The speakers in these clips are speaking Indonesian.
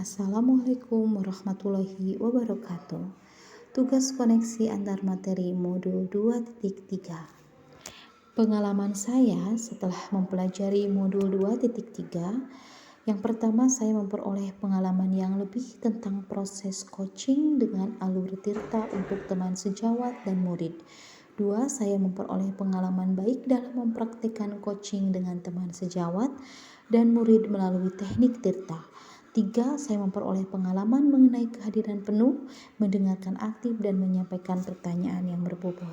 Assalamualaikum warahmatullahi wabarakatuh. Tugas koneksi antar materi modul 2.3. Pengalaman saya setelah mempelajari modul 2.3, yang pertama saya memperoleh pengalaman yang lebih tentang proses coaching dengan alur tirta untuk teman sejawat dan murid. 2. Saya memperoleh pengalaman baik dalam mempraktikkan coaching dengan teman sejawat dan murid melalui teknik tirta. 3. Saya memperoleh pengalaman mengenai kehadiran penuh, mendengarkan aktif, dan menyampaikan pertanyaan yang berbobot.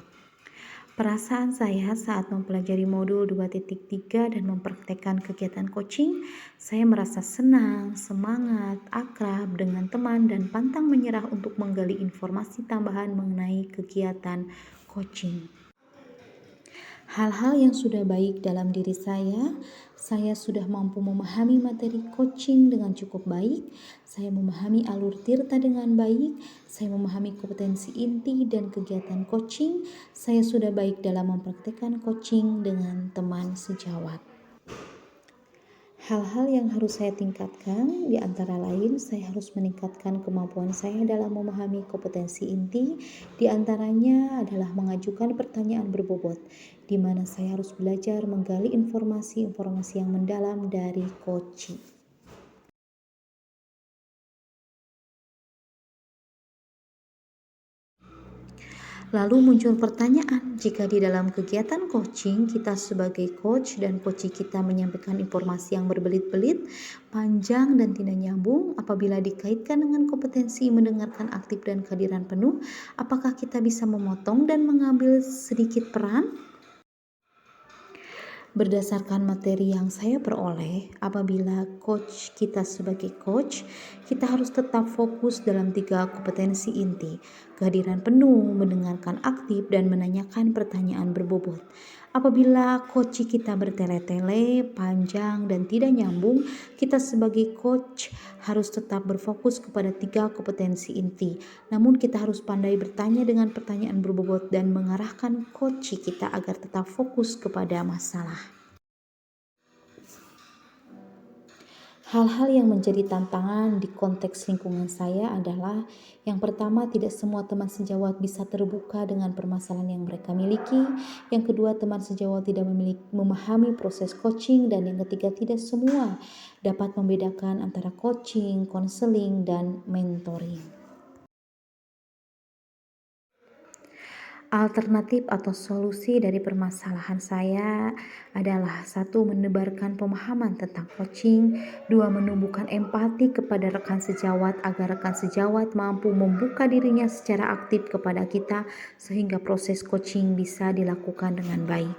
Perasaan saya saat mempelajari modul 2.3 dan mempraktekkan kegiatan coaching, saya merasa senang, semangat, akrab dengan teman, dan pantang menyerah untuk menggali informasi tambahan mengenai kegiatan coaching. Hal-hal yang sudah baik dalam diri saya sudah mampu memahami materi coaching dengan cukup baik, saya memahami alur tirta dengan baik, saya memahami kompetensi inti dan kegiatan coaching, saya sudah baik dalam mempraktikkan coaching dengan teman sejawat. Hal-hal yang harus saya tingkatkan, di antara lain saya harus meningkatkan kemampuan saya dalam memahami kompetensi inti, di antaranya adalah mengajukan pertanyaan berbobot, di mana saya harus belajar menggali informasi yang mendalam dari coaching. Lalu muncul pertanyaan, jika di dalam kegiatan coaching kita sebagai coach dan coach kita menyampaikan informasi yang berbelit-belit, panjang dan tidak nyambung, apabila dikaitkan dengan kompetensi mendengarkan aktif dan kehadiran penuh, apakah kita bisa memotong dan mengambil sedikit peran? Berdasarkan materi yang saya peroleh, apabila coach kita sebagai coach, kita harus tetap fokus dalam 3 kompetensi inti: kehadiran penuh, mendengarkan aktif, dan menanyakan pertanyaan berbobot. Apabila coach kita bertele-tele, panjang, dan tidak nyambung, kita sebagai coach harus tetap berfokus kepada 3 kompetensi inti. Namun kita harus pandai bertanya dengan pertanyaan berbobot dan mengarahkan coach kita agar tetap fokus kepada masalah. Hal-hal yang menjadi tantangan di konteks lingkungan saya adalah, yang pertama, tidak semua teman sejawat bisa terbuka dengan permasalahan yang mereka miliki. Yang kedua, teman sejawat tidak memahami proses coaching. Dan yang ketiga, tidak semua dapat membedakan antara coaching, konseling, dan mentoring. Alternatif atau solusi dari permasalahan saya adalah: 1. Menebarkan pemahaman tentang coaching. 2. Menumbuhkan empati kepada rekan sejawat agar rekan sejawat mampu membuka dirinya secara aktif kepada kita sehingga proses coaching bisa dilakukan dengan baik.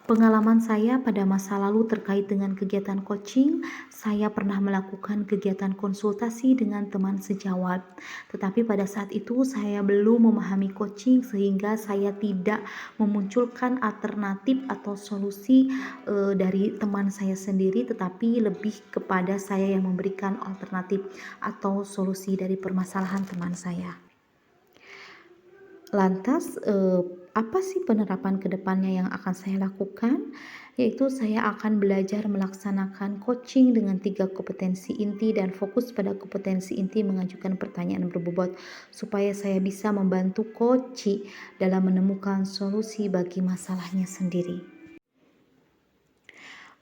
Pengalaman saya pada masa lalu terkait dengan kegiatan coaching, saya pernah melakukan kegiatan konsultasi dengan teman sejawat. Tetapi pada saat itu saya belum memahami coaching sehingga saya tidak memunculkan alternatif atau solusi dari teman saya sendiri, tetapi lebih kepada saya yang memberikan alternatif atau solusi dari permasalahan teman saya. Lantas, apa sih penerapan kedepannya yang akan saya lakukan? Yaitu saya akan belajar melaksanakan coaching dengan 3 kompetensi inti dan fokus pada kompetensi inti mengajukan pertanyaan berbobot supaya saya bisa membantu coach dalam menemukan solusi bagi masalahnya sendiri.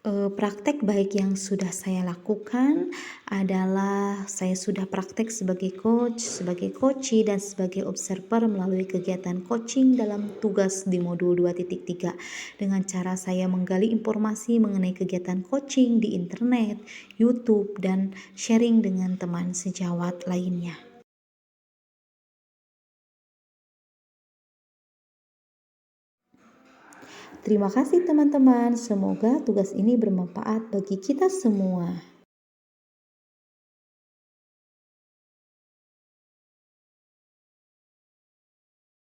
Praktek baik yang sudah saya lakukan adalah saya sudah praktek sebagai coach, sebagai coachee, dan sebagai observer melalui kegiatan coaching dalam tugas di modul 2.3 dengan cara saya menggali informasi mengenai kegiatan coaching di internet, YouTube, dan sharing dengan teman sejawat lainnya. Terima kasih teman-teman, semoga tugas ini bermanfaat bagi kita semua.